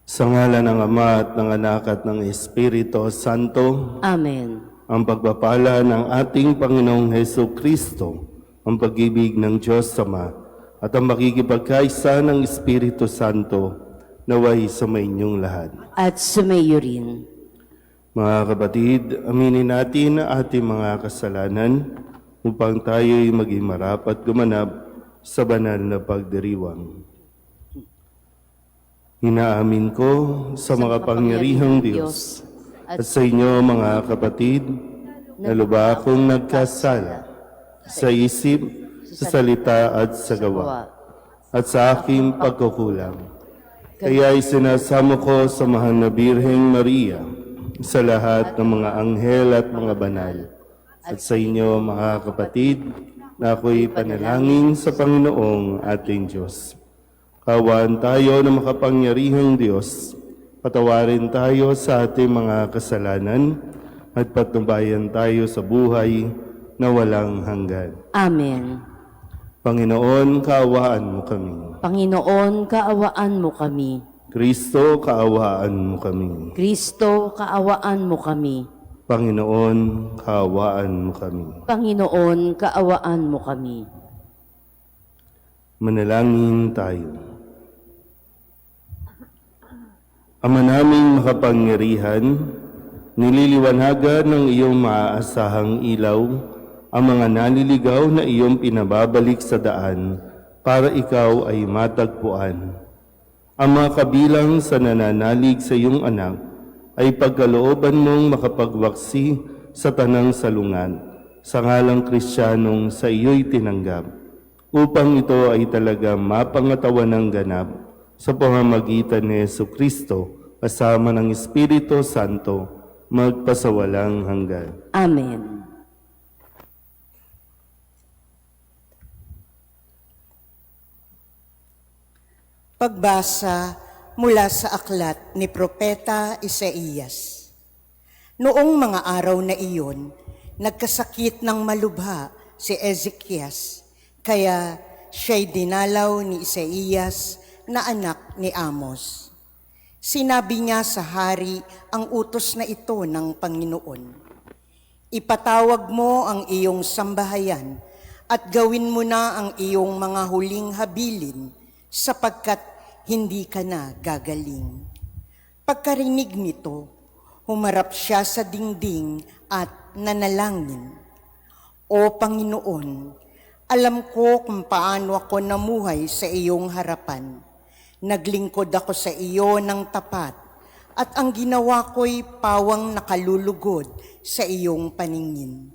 Sa ngalan ng Ama at ng Anak at ng Espiritu Santo, Amen. ang pagpapala ng ating Panginoong Heso Kristo, ang pag-ibig ng Diyos Ama, at ang makikipagkaisa ng Espiritu Santo, naway sa inyong lahat. At sumayo rin. Mga kapatid, aminin natin ang ating mga kasalanan upang tayo'y maging marapat gumanap sa banal na pagdiriwang. Inaamin ko sa makapangyarihang Diyos at sa inyo mga kapatid na lubha akong nagkasala sa isip, sa salita at sa gawa at sa aking pagkukulang. Kaya isinasamo ko sa mahal na Birheng Maria, sa lahat ng mga anghel at mga banal, at sa inyo mga kapatid na ako'y panalangin sa Panginoong ating Diyos. Kaawaan tayo ng makapangyarihang Diyos, patawarin tayo sa ating mga kasalanan at patnubayan tayo sa buhay na walang hanggan. Amen. Panginoon, kaawaan mo kami. Panginoon, kaawaan mo kami. Kristo, kaawaan mo kami. Kristo, kaawaan mo kami. Panginoon, kaawaan mo kami. Panginoon, kaawaan mo kami. Manalangin tayo. Ama naming makapangyarihan, nililiwanagan ng iyong maaasahang ilaw ang mga naliligaw na iyong pinababalik sa daan para ikaw ay matagpuan. Ang mga kabilang sa nananalig sa iyong anak ay pagkalooban mong makapagwaksi sa tanang salungan sa ngalang Kristiyanong sa iyo'y tinanggap, upang ito ay talaga mapangatawan ng ganap sa pamamagitan ni Jesucristo kasama ng Espiritu Santo magpasawalang hanggan. Amen. Pagbasa mula sa aklat ni Propeta Isaías. Noong mga araw na iyon, nagkasakit ng malubha si Ezekias, kaya siya'y dinalaw ni Isaías na anak ni Amos. Sinabi niya sa hari ang utos na ito ng Panginoon. Ipatawag mo ang iyong sambahayan at gawin mo na ang iyong mga huling habilin sapagkat hindi ka na gagaling. Pagkarinig nito, humarap siya sa dingding at nanalangin. O Panginoon, alam ko kung paano ako namuhay sa iyong harapan. Naglingkod ako sa iyo ng tapat at ang ginawa ko'y pawang nakalulugod sa iyong paningin.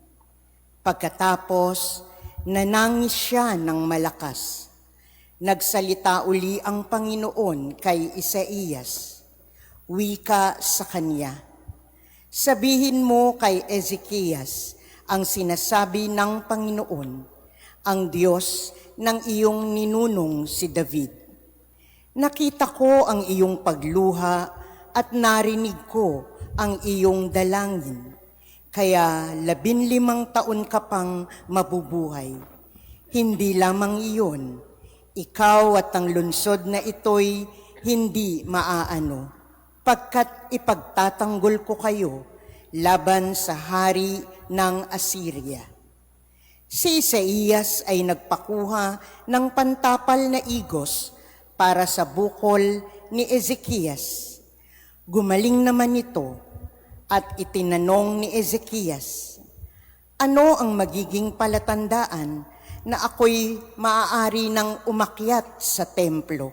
Pagkatapos, nanangis siya ng malakas. Nagsalita uli ang Panginoon kay Isaías. Wika sa kanya. Sabihin mo kay Ezekias ang sinasabi ng Panginoon, ang Diyos ng iyong ninunong si David. Nakita ko ang iyong pagluha at narinig ko ang iyong dalangin, kaya 15 taon ka pang mabubuhay. Hindi lamang iyon, ikaw at ang lungsod na ito'y hindi maaano, pagkat ipagtatanggol ko kayo laban sa hari ng Assyria. Si Isaías ay nagpakuha ng pantapal na igos para sa bukol ni Ezekias. Gumaling naman ito at itinanong ni Ezekias, ano ang magiging palatandaan na ako'y maaari ng umakyat sa templo?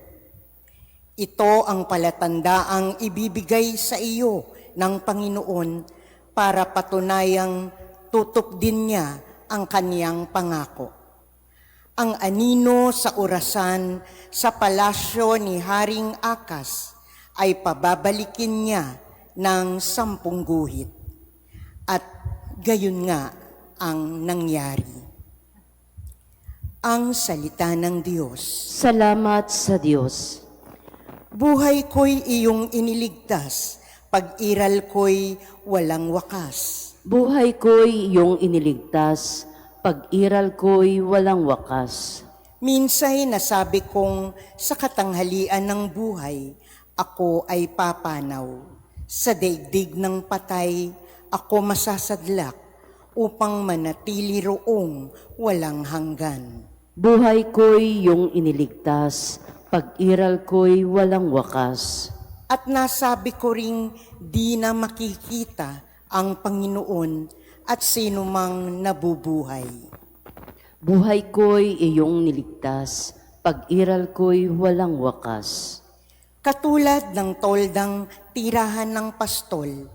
Ito ang palatandaang ibibigay sa iyo ng Panginoon para patunayang tutok din niya ang kaniyang pangako. Ang anino sa orasan sa palasyo ni Haring Akas ay pababalikin niya ng 10 guhit. At gayon nga ang nangyari. Ang salita ng Diyos. Salamat sa Diyos. Buhay ko'y iyong iniligtas, pag-iral ko'y walang wakas. Buhay ko'y iyong iniligtas, pag-iral ko'y walang wakas. Minsay nasabi kong sa katanghalian ng buhay, ako ay papanaw. Sa daigdig ng patay, ako masasadlak upang manatili roong walang hanggan. Buhay ko'y iyong iniligtas, pag-iral ko'y walang wakas. At nasabi ko ring di na makikita ang Panginoon at sino mang nabubuhay. Buhay ko'y iyong niligtas, pag-iral ko'y walang wakas. Katulad ng toldang tirahan ng pastol,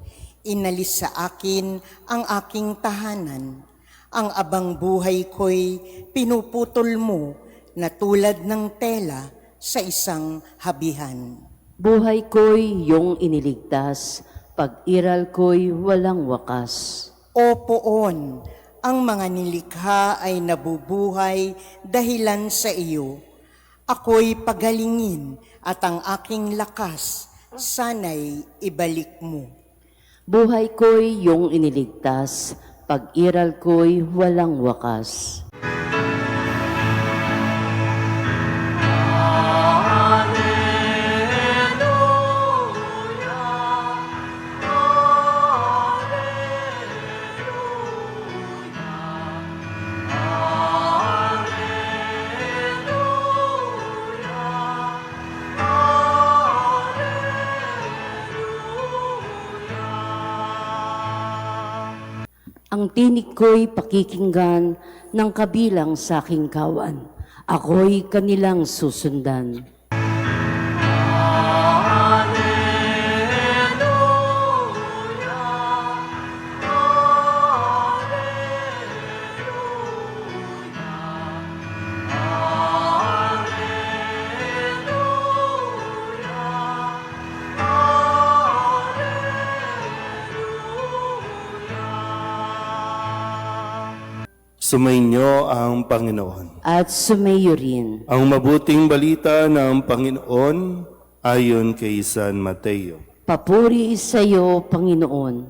inalis sa akin ang aking tahanan. Ang abang buhay ko'y pinuputol mo na tulad ng tela sa isang habihan. Buhay ko'y iyong iniligtas, pag-iral ko'y walang wakas. O poon, ang mga nilikha ay nabubuhay dahilan sa iyo. Ako'y pagalingin at ang aking lakas sana'y ibalik mo. Buhay ko'y iyong iniligtas, pag-iral ko'y walang wakas. Ang tinig ko'y pakikinggan ng kabilang sa aking kawan. Ako'y kanilang susundan. Sumainyo ang Panginoon. At sumayo rin. Ang mabuting balita ng Panginoon ayon kay San Mateo. Papuri sa iyo, Panginoon.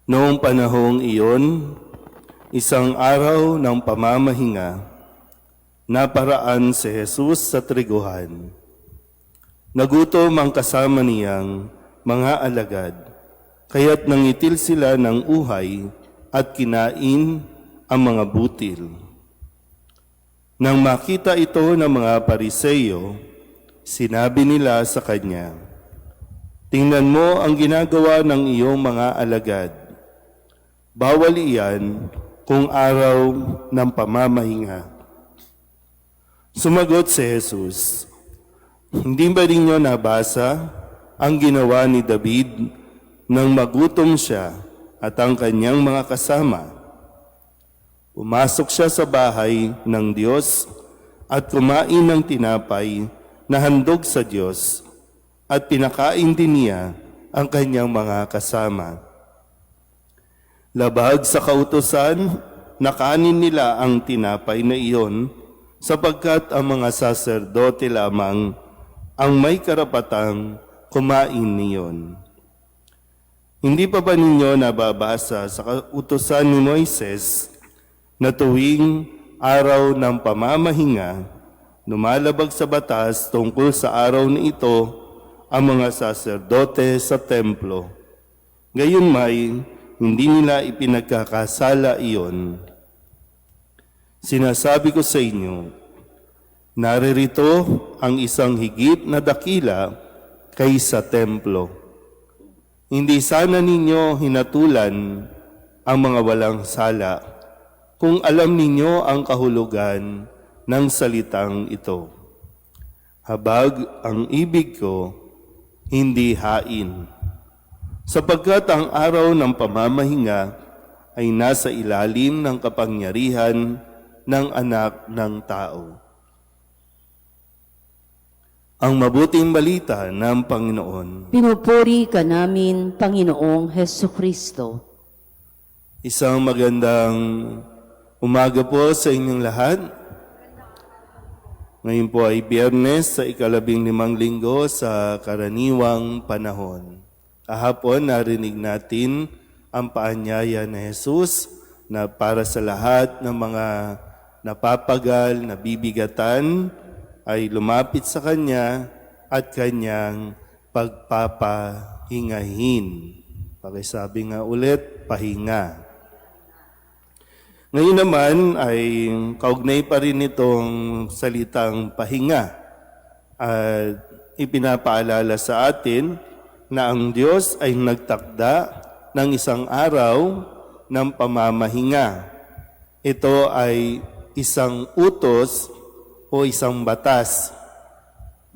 Noong panahong iyon, isang araw ng pamamahinga, naparaan si Jesus sa triguhan. Nagutom ang kasama niyang mga alagad, kaya't nangitil sila ng uhay at kinain ang mga butil. Nang makita ito ng mga Pariseyo, sinabi nila sa kanya, "Tingnan mo ang ginagawa ng iyong mga alagad. Bawal iyan kung araw ng pamamahinga." Sumagot si Jesus, "Hindi ba ninyo nabasa ang ginawa ni David nang magutom siya at ang kanyang mga kasama? Pumasok siya sa bahay ng Diyos at kumain ng tinapay na handog sa Diyos at pinakain din niya ang kanyang mga kasama. Labag sa kautusan, nakanin nila ang tinapay na iyon sapagkat ang mga saserdote lamang ang may karapatang kumain niyon. Hindi pa ba ninyo nababasa sa kautusan ni Moises na tuwing araw ng pamamahinga, lumalabag sa batas tungkol sa araw na ito ang mga saserdote sa templo. Gayunmay, hindi nila ipinagkakasala iyon. Sinasabi ko sa inyo, naririto ang isang higit na dakila kaysa templo. Hindi sana ninyo hinatulan ang mga walang sala kung alam ninyo ang kahulugan ng salitang ito. Habag ang ibig ko, hindi hain. Sapagkat ang araw ng pamamahinga ay nasa ilalim ng kapangyarihan ng Anak ng Tao. Ang mabuting balita ng Panginoon. Pinupuri ka namin, Panginoong Hesukristo. Isang magandang umaga po sa inyong lahat. Ngayon po ay Biyernes sa ika-15 linggo sa karaniwang panahon. Kahapon narinig natin ang paanyaya ni Jesus na para sa lahat ng mga napapagal, nabibigatan, ay lumapit sa Kanya at kanyang pagpapahingahin. Pakisabi nga ulit, pahinga. Ngayon naman ay kaugnay pa rin itong salitang pahinga. At ipinapaalala sa atin na ang Diyos ay nagtakda ng isang araw ng pamamahinga. Ito ay isang utos o isang batas.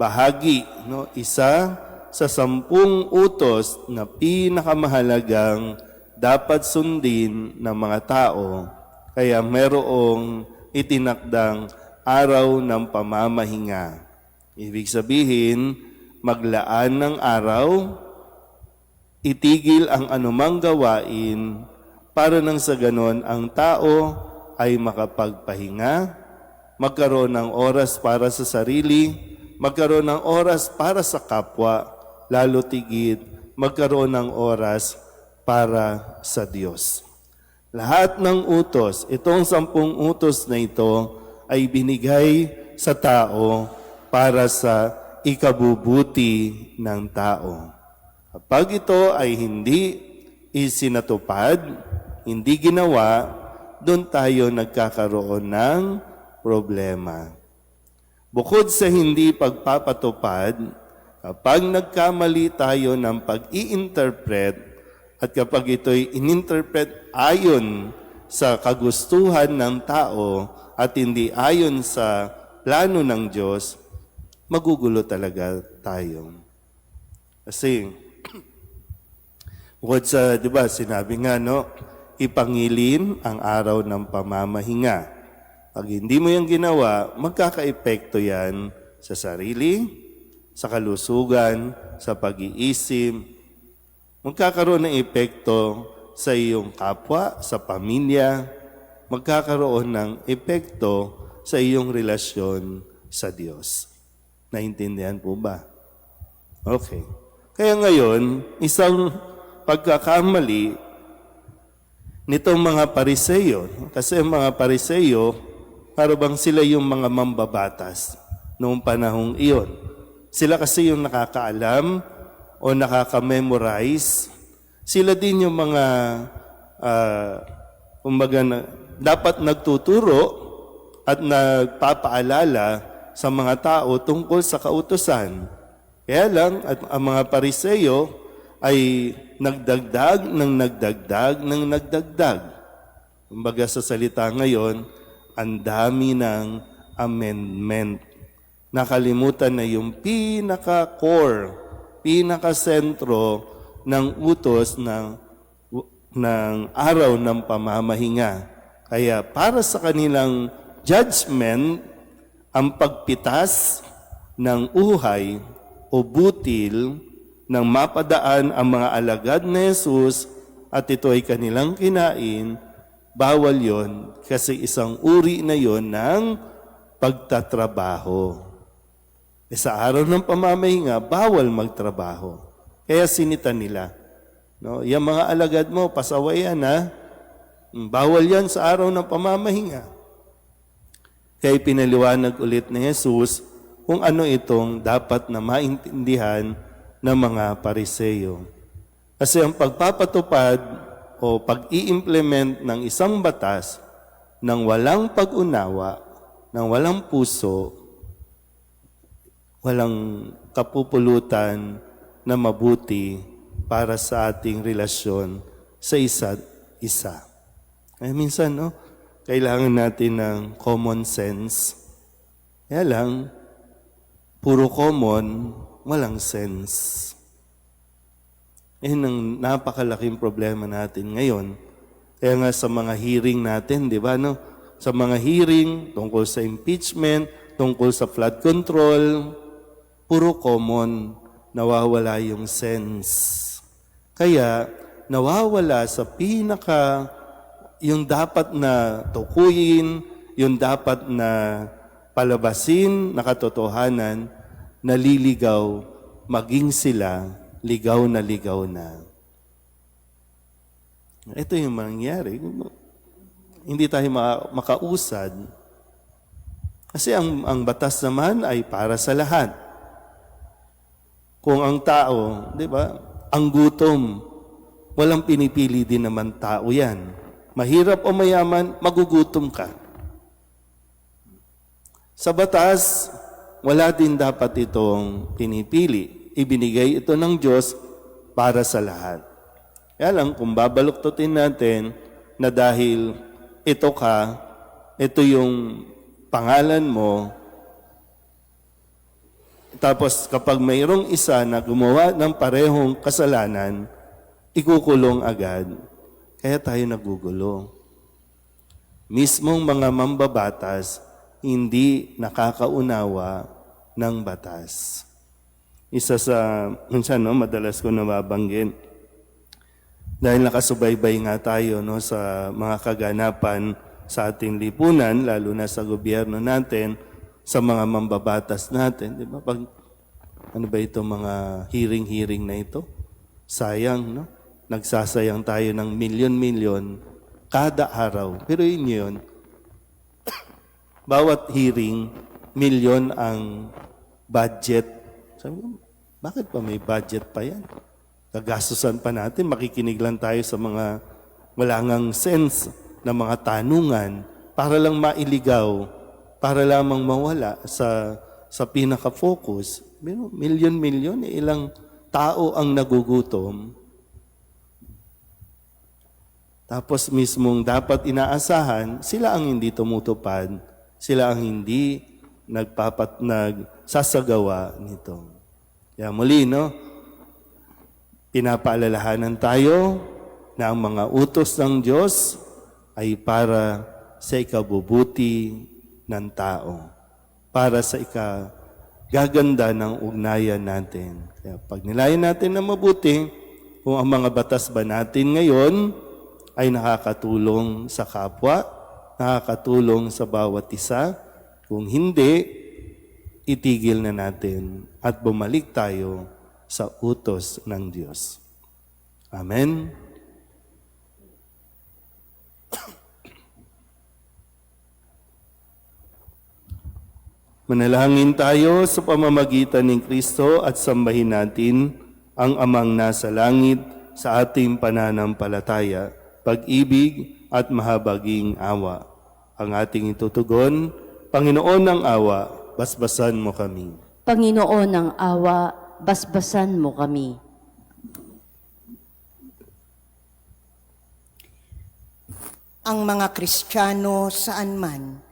Bahagi, isa sa 10 utos na pinakamahalagang dapat sundin ng mga tao. Kaya merong itinakdang araw ng pamamahinga. Ibig sabihin, maglaan ng araw, itigil ang anumang gawain para nang sa ganon ang tao ay makapagpahinga, magkaroon ng oras para sa sarili, magkaroon ng oras para sa kapwa, lalo tigit magkaroon ng oras para sa Diyos. Lahat ng utos, itong 10 utos na ito ay binigay sa tao para sa ikabubuti ng tao. Kapag ito ay hindi isinatupad, hindi ginawa, doon tayo nagkakaroon ng problema. Bukod sa hindi pagpapatupad, kapag nagkamali tayo ng pag-i-interpret, at kapag ito'y ininterpret ayon sa kagustuhan ng tao at hindi ayon sa plano ng Diyos, magugulo talaga tayo. Kasi, bukod sa, di ba, sinabi nga, ipangilin ang araw ng pamamahinga. Pag hindi mo yung ginawa, magkaka-epekto yan sa sarili, sa kalusugan, sa pag-iisip, magkakaroon ng epekto sa iyong kapwa, sa pamilya, magkakaroon ng epekto sa iyong relasyon sa Diyos. Naintindihan po ba? Okay. Kaya ngayon, isang pagkakamali nitong mga Pariseyo, kasi ang mga Pariseyo, para bang sila yung mga mambabatas noong panahong iyon. Sila kasi yung nakakaalam o nakaka-memorize, sila din yung mga dapat nagtuturo at nagpapaalala sa mga tao tungkol sa kautusan. Kaya lang, at ang mga Pariseyo ay nagdagdag ng nagdagdag. Kumbaga sa salita ngayon, ang dami ng amendment. Nakalimutan na yung pinaka-core, pinakasentro ng utos ng araw ng pamamahinga. Kaya para sa kanilang judgment, ang pagpitas ng uhay o butil nang mapadaan ang mga alagad ni Jesus at ito ay kanilang kinain, bawal yon kasi isang uri na yon ng pagtatrabaho. Sa araw ng pamamahinga, bawal magtrabaho. Kaya sinita nila. Yung mga alagad mo, pasawayan ha. Bawal yan sa araw ng pamamahinga. Kaya pinaliwanag ulit ni Jesus kung ano itong dapat na maintindihan ng mga Pariseyo. Kasi ang pagpapatupad o pag-i-implement ng isang batas ng walang pag-unawa, ng walang puso, walang kapupulutan na mabuti para sa ating relasyon sa isa't isa. Ay minsan, kailangan natin ng common sense. Kaya lang, puro common, walang sense. Yan ang napakalaking problema natin ngayon. Kaya nga sa mga hearing natin, di ba, Sa mga hearing tungkol sa impeachment, tungkol sa flood control, puro common, nawawala yung sense. Kaya, nawawala sa yung dapat na tukuyin, yung dapat na palabasin na katotohanan, naliligaw, maging sila, ligaw na. Ito yung mangyari. Hindi tayo makausad. Kasi ang batas naman ay para sa lahat. Kung ang tao, di ba, ang gutom, walang pinipili din naman tao yan. Mahirap o mayaman, magugutom ka. Sa batas, wala din dapat itong pinipili. Ibinigay ito ng Diyos para sa lahat. Kaya lang, kung babaluktutin natin na dahil ito ka, ito yung pangalan mo, tapos kapag mayroong isa na gumawa ng parehong kasalanan, ikukulong agad. Kaya tayo nagugulo. Mismong mga mambabatas, hindi nakakaunawa ng batas. Isa sa, minsan madalas ko nababanggit, dahil nakasubaybay nga tayo sa mga kaganapan sa ating lipunan, lalo na sa gobyerno natin, sa mga mambabatas natin. Di ba? Ano ba ito, mga hearing na ito? Sayang, no? Nagsasayang tayo ng milyon-milyon kada araw. Pero yun, bawat hearing, milyon ang budget. Sabi ko, bakit pa may budget pa yan? Gagastusan pa natin, makikinig lang tayo sa mga wala ngang sense na mga tanungan para lang mailigaw, para lamang mawala sa pinaka-focus. Milyon-milyon, ilang tao ang nagugutom. Tapos mismong dapat inaasahan, sila ang hindi tumutupad, sila ang hindi nagsasagawa nito. Kaya muli, pinapaalalahanan tayo na ang mga utos ng Diyos ay para sa ikabubuti ng tao, para sa ikagaganda ng ugnayan natin. Kaya pag nilayan natin na mabuti, kung ang mga batas ba natin ngayon ay nakakatulong sa kapwa, nakakatulong sa bawat isa. Kung hindi, itigil na natin at bumalik tayo sa utos ng Diyos. Amen. Manalangin tayo sa pamamagitan ng Kristo at sambahin natin ang Amang nasa langit sa ating pananampalataya, pag-ibig at mahabaging awa. Ang ating itutugon, Panginoon ng awa, basbasan mo kami. Panginoon ng awa, basbasan mo kami. Ang mga Kristiyano saan man,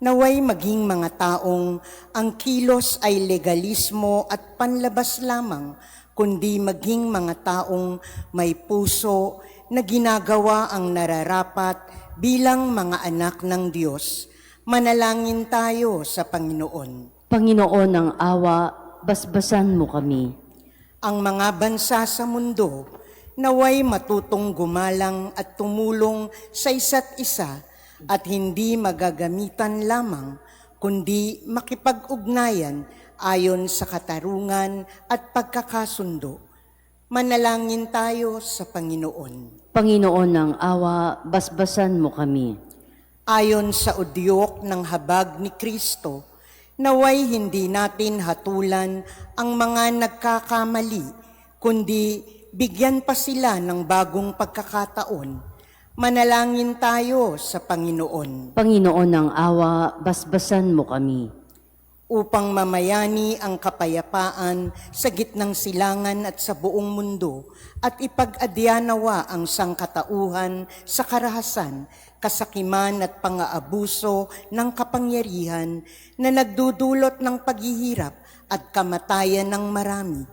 naway maging mga taong ang kilos ay legalismo at panlabas lamang, kundi maging mga taong may puso na ginagawa ang nararapat bilang mga anak ng Diyos. Manalangin tayo sa Panginoon. Panginoon ng awa, basbasan mo kami. Ang mga bansa sa mundo, naway matutong gumalang at tumulong sa isa't isa at hindi magagamitan lamang, kundi makipag-ugnayan ayon sa katarungan at pagkakasundo. Manalangin tayo sa Panginoon. Panginoon ng awa, basbasan mo kami. Ayon sa udyok ng habag ni Kristo, naway hindi natin hatulan ang mga nagkakamali, kundi bigyan pa sila ng bagong pagkakataon. Manalangin tayo sa Panginoon. Panginoon ng awa, basbasan mo kami. Upang mamayani ang kapayapaan sa gitnang silangan at sa buong mundo at ipag-adyanawa ang sangkatauhan sa karahasan, kasakiman at pang-aabuso ng kapangyarihan na nagdudulot ng paghihirap at kamatayan ng marami.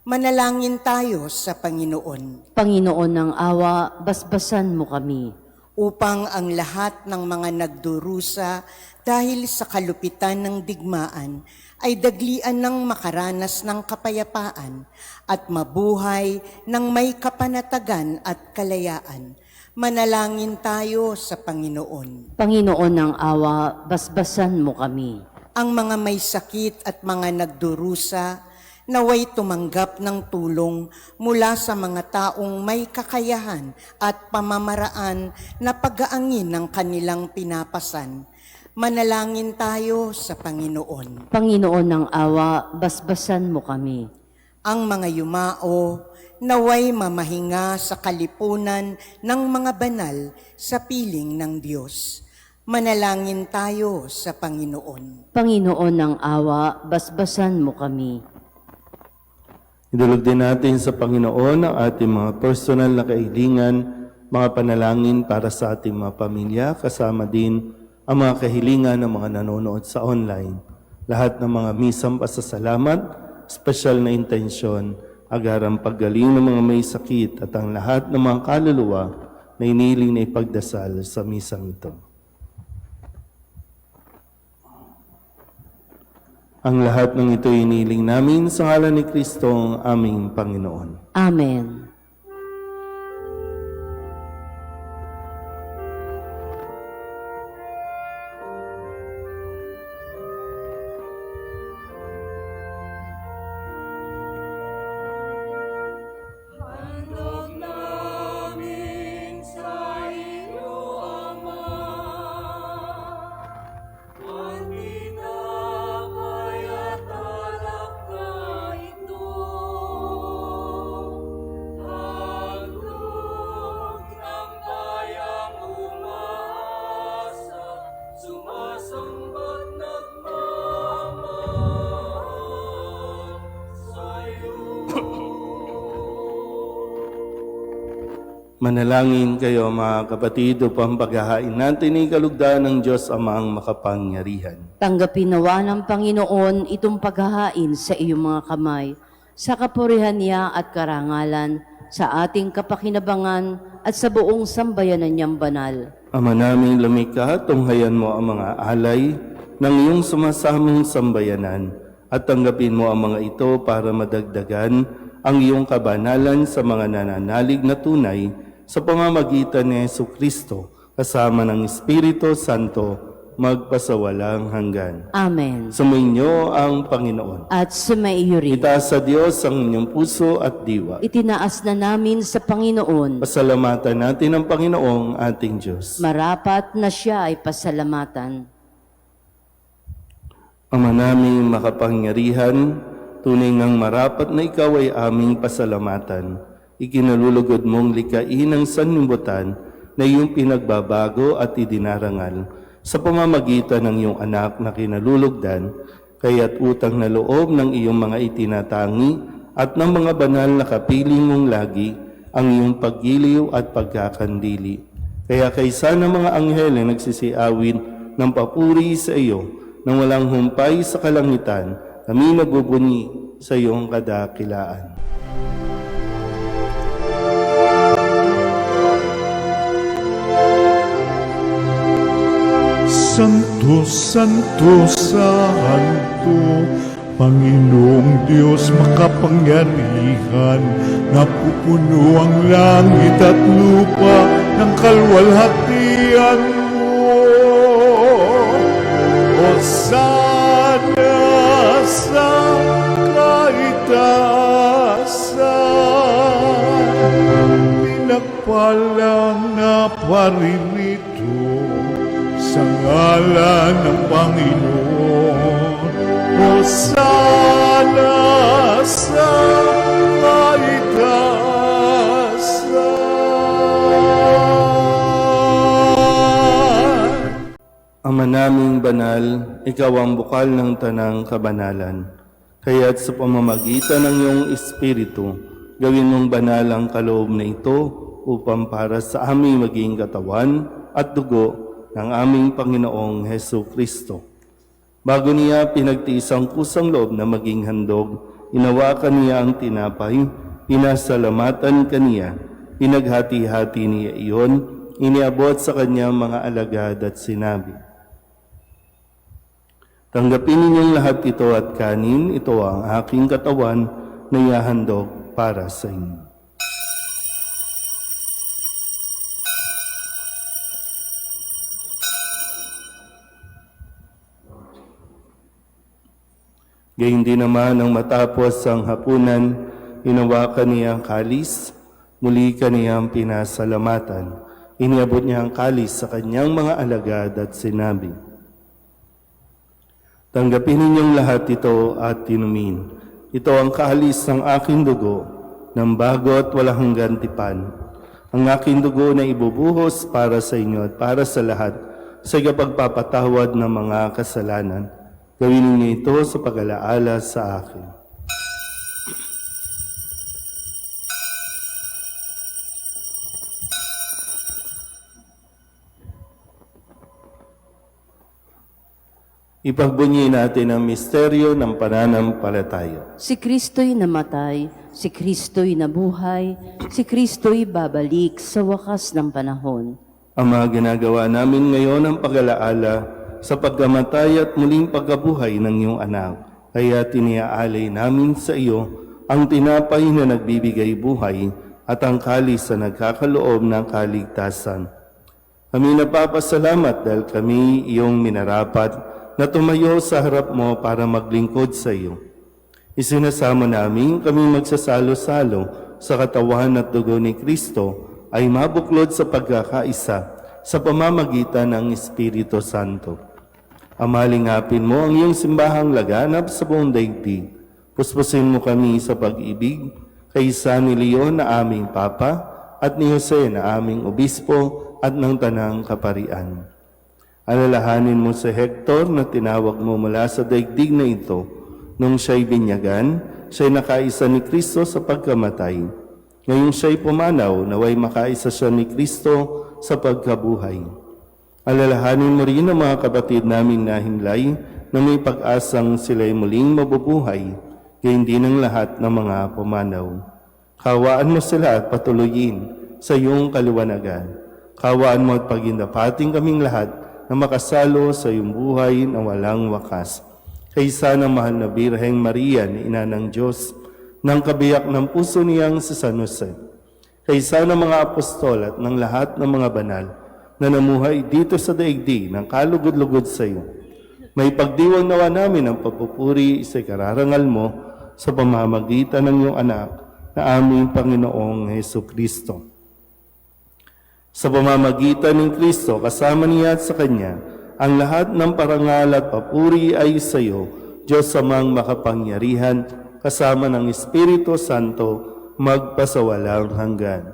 Manalangin tayo sa Panginoon. Panginoon ng awa, basbasan mo kami. Upang ang lahat ng mga nagdurusa dahil sa kalupitan ng digmaan ay daglian ng makaranas ng kapayapaan at mabuhay ng may kapanatagan at kalayaan. Manalangin tayo sa Panginoon. Panginoon ng awa, basbasan mo kami. Ang mga may sakit at mga nagdurusa, naway tumanggap ng tulong mula sa mga taong may kakayahan at pamamaraan na pag-aangin ng kanilang pinapasan. Manalangin tayo sa Panginoon. Panginoon ng awa, basbasan mo kami. ang mga yumao, naway mamahinga sa kalipunan ng mga banal sa piling ng Diyos. Manalangin tayo sa Panginoon. Panginoon ng awa, basbasan mo kami. Idulog din natin sa Panginoon ang ating mga personal na kahilingan, mga panalangin para sa ating mga pamilya, kasama din ang mga kahilingan ng mga nanonood sa online. Lahat ng mga misang pasasalamat, special na intensyon, agarang paggaling ng mga may sakit at ang lahat ng mga kaluluwa na iniling na ipagdasal sa misang ito. Ang lahat ng ito iniling namin sa ngalan ni Kristo ang aming Panginoon. Amen. Manalangin kayo mga kapatid upang paghahain natin ay kalugdan ng Diyos Amang makapangyarihan. Tanggapin nawa ng Panginoon itong paghahain sa iyong mga kamay, sa kapurihan niya at karangalan, sa ating kapakinabangan at sa buong sambayanan niyang banal. Ama naming lumikha, tunghayan mo ang mga alay ng iyong sumasamang sambayanan at tanggapin mo ang mga ito para madagdagan ang iyong kabanalan sa mga nananalig na tunay sa pamamagitan ni Jesucristo kasama ng Espiritu Santo magpasawalang hanggan. Amen. Sumainyo ang Panginoon. At sumaiyo rin. Itaas sa Diyos ang inyong puso at diwa. Itinaas na namin sa Panginoon. Pasalamatan natin ang Panginoong ating Diyos. Marapat na siya ay pasalamatan. Ama naming makapangyarihan, tunay ngang marapat na ikaw ay aming pasalamatan. Ikinalulugod mong likain ang sanlibutan na iyong pinagbabago at idinarangal sa pamamagitan ng iyong anak na kinalulugdan, kaya't utang na loob ng iyong mga itinatangi at ng mga banal na kapiling mong lagi ang iyong paggiliw at pagkakandili. Kaya kaysa ng mga anghel na nagsisiawin ng papuri sa iyo nang walang humpay sa kalangitan, kami nagbubunyi sa iyong kadakilaan. Santo, Santo, Santo, Panginoong Diyos makapangyarihan, napupuno ang langit at lupa ng kalwalhatian mo. Hosana sa kaitaasan, pinagpalang na paririto sa ngalan ng Panginoon. Hosana sa kaitaasan. Ama naming banal, ikaw ang bukal ng tanang kabanalan. Kaya't sa pamamagitan ng iyong Espiritu, gawin mong banal ang kaloob na ito upang para sa aming maging katawan at dugo ng aming Panginoong Hesu Kristo. Bago niya pinagtiis ang kusang loob na maging handog, inawakan niya ang tinapay, pinasalamatan kaniya, pinaghati-hati niya iyon, iniabot sa kanyang mga alagad at sinabi, "Tanggapin ninyong lahat ito at kanin, ito ang aking katawan na ihahandog para sa inyo." Gayun din naman nang matapos ang hapunan, hinawakan niya ang kalis, muli kaniyang pinasalamatan. Iniabot niya ang kalis sa kanyang mga alagad at sinabi, "Tanggapin ninyong lahat ito at inumin. Ito ang kahalis ng aking dugo, ng bago at walang hanggan tipan. Ang aking dugo na ibubuhos para sa inyo at para sa lahat sa pagpapatawad ng mga kasalanan. Gawin niyo ito sa pag-alaala sa akin. Ipagbunyi natin ang misteryo ng pananampalataya. Si Kristo'y namatay, si Kristo'y nabuhay, si Kristo'y babalik sa wakas ng panahon. Ama, ginagawa namin ngayon ang pag-alaala sa pagkamatay at muling pagkabuhay ng iyong anak. Kaya tiniaalay namin sa iyo ang tinapay na nagbibigay buhay at ang kalis na nagkakaloob ng kaligtasan. Kami napapasalamat dahil kami iyong minarapat na tumayo sa harap mo para maglingkod sa iyo. Isinasama namin kami magsasalo-salo sa katawan at dugo ni Kristo ay mabuklod sa pagkakaisa sa pamamagitan ng Espiritu Santo. Amalingapin mo ang iyong simbahang laganap sa buong daigdig. Puspusin mo kami sa pag-ibig kay San Leon na aming Papa at ni Jose na aming Obispo at ng Tanang Kaparian. Alalahanin mo si Hector na tinawag mo mula sa daigdig na ito. Nung siya'y binyagan, siya'y nakaisa ni Kristo sa pagkamatay. Ngayong siya'y pumanaw, naway makaisa siya ni Kristo sa pagkabuhay. Alalahanin mo rin ang mga kapatid naming nahimlay na may pag-asang sila'y muling mabubuhay, gayon din ang lahat ng mga pumanaw. Kawaan mo sila at patuloyin sa iyong kaliwanagan. Kawaan mo at pagindapating kaming lahat na makasalo sa iyong buhay na walang wakas. Kaysa ng mahal na Birheng Maria na Ina ng Diyos, ng kabiyak ng puso niyang si San Jose. Kaysa ng mga apostol at ng lahat ng mga banal na namuhay dito sa daigdig ng kalugod-lugod sa iyo. May pagdiwang nawa namin ang papupuri sa kararangal mo sa pamamagitan ng iyong anak na aming Panginoong Heso Kristo. Sa pamamagitan ng Kristo, kasama niya at sa Kanya, ang lahat ng parangal at papuri ay sa iyo, Diyos Amang makapangyarihan, kasama ng Espiritu Santo, magpasawalang hanggan.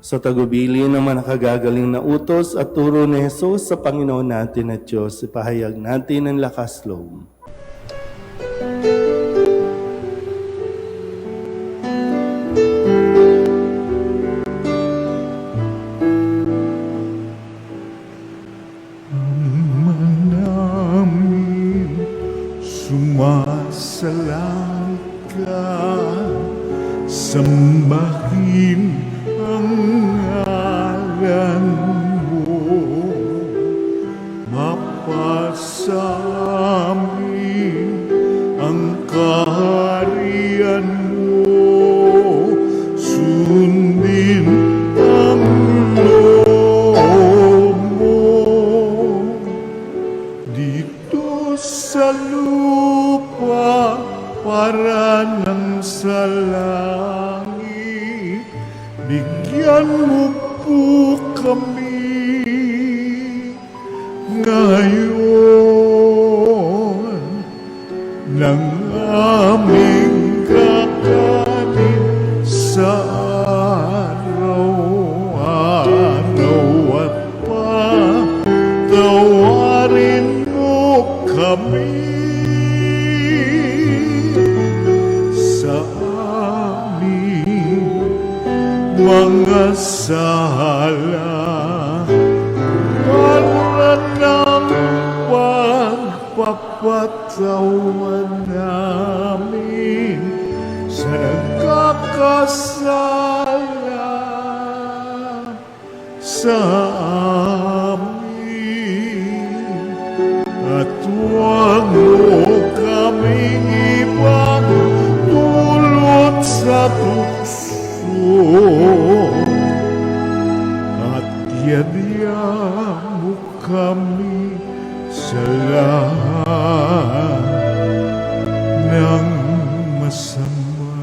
Sa tagubili ng mga nakagagaling na utos at turo ni Jesus sa Panginoon natin at Diyos, ipahayag natin ang lakas loob. namin sumasalang ka, sambahin ang ngalan mo, mapasamin ang kaharian mo, sundin ang loob mo dito sa lupa para nang sa langit. Bigyan mo po kami ngayon ng aming kakanin sa araw-araw at patawarin mo kami sa aming mga sala para ng pagpapatawan namin sa nagkakasala sa amin, at huwag mo kaming ipagdulot sa tukso, at yadya mo sa lahat ng masama.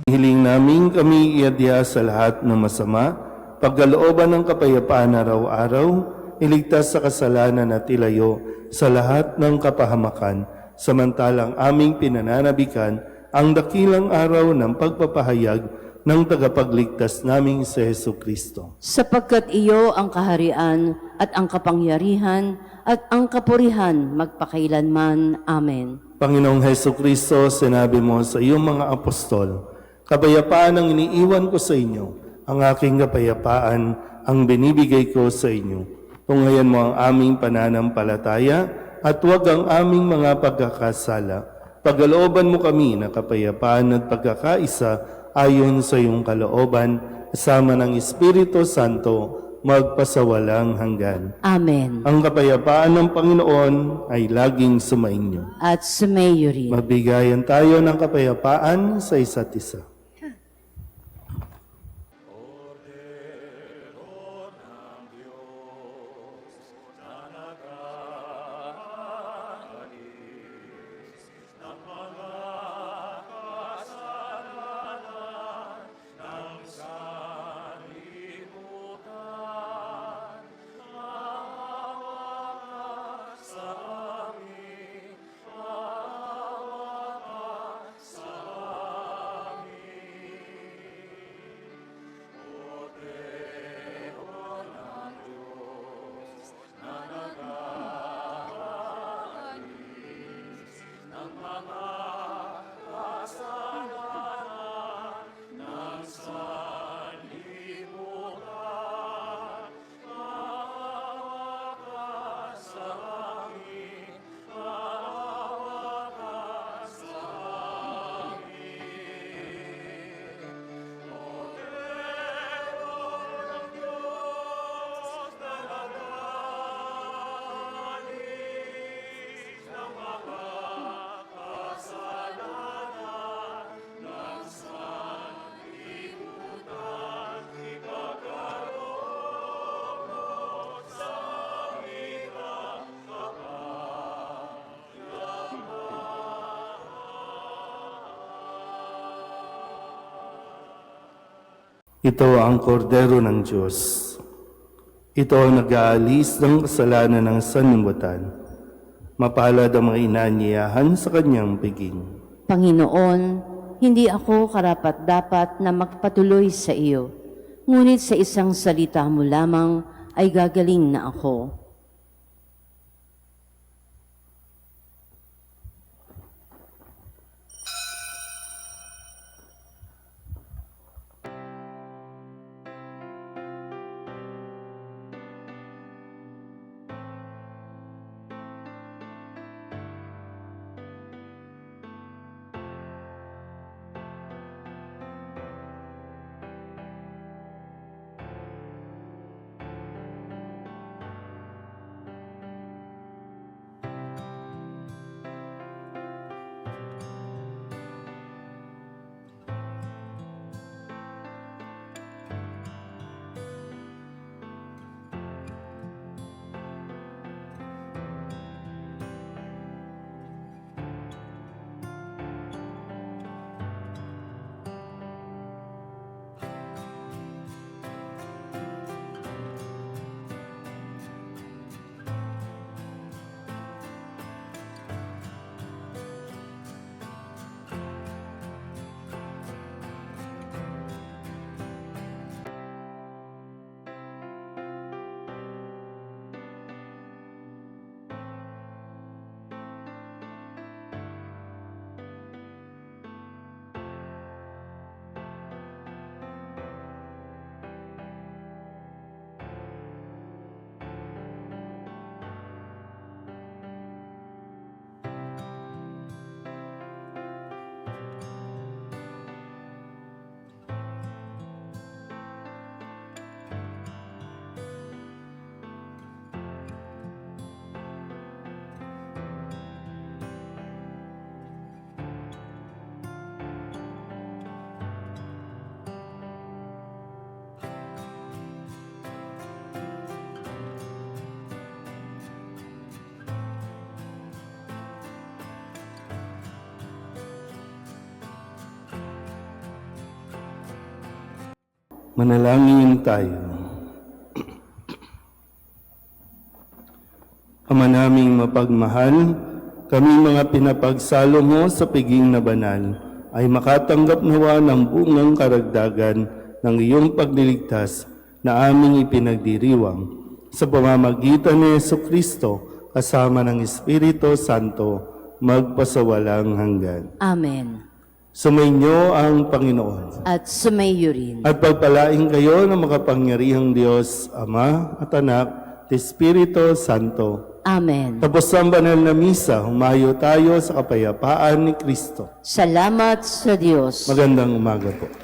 Hiling namin kami iadya sa lahat ng masama, pagkalooban ng kapayapaan araw-araw, iligtas sa kasalanan at ilayo sa lahat ng kapahamakan, samantalang aming pinananabikan ang dakilang araw ng pagpapahayag ng tagapagligtas naming si Hesu Kristo. Sapagkat iyo ang kaharian at ang kapangyarihan at ang kapurihan magpakailanman. Amen. Panginoong Hesu Kristo, sinabi mo sa iyong mga apostol, kapayapaan ang iniiwan ko sa inyo, ang aking kapayapaan ang binibigay ko sa inyo. Tunghayan mo ang aming pananampalataya at huwag ang aming mga pagkakasala. Pagkalooban mo kami na kapayapaan at pagkakaisa ayon sa iyong kalooban, kasama ng Espiritu Santo, magpasawalang hanggan. Amen. Ang kapayapaan ng Panginoon ay laging sumainyo. At sumayo rin. Magbigayan tayo ng kapayapaan sa isa't isa. Ito ang kordero ng Diyos. Ito ang nag-aalis ng kasalanan ng sanlibutan. Mapalad ang mga inaanyayahan sa kanyang piging. Panginoon, hindi ako karapat-dapat na magpatuloy sa iyo, ngunit sa isang salita mo lamang ay gagaling na ako. Manalangin tayo. Ama naming mapagmahal, kami mga pinapagsalo mo sa piging na banal, ay makatanggap nawa ng bungang karagdagan ng iyong pagliligtas na aming ipinagdiriwang sa pamamagitan ni Jesucristo kasama ng Espiritu Santo magpasawalang hanggan. Amen. Sumainyo ang Panginoon. At sumayo rin. At pagpalain kayo ng makapangyarihang Diyos, Ama at Anak, at Espiritu Santo. Amen. Tapos ang banal na misa, humayo tayo sa kapayapaan ni Kristo. Salamat sa Diyos. Magandang umaga po.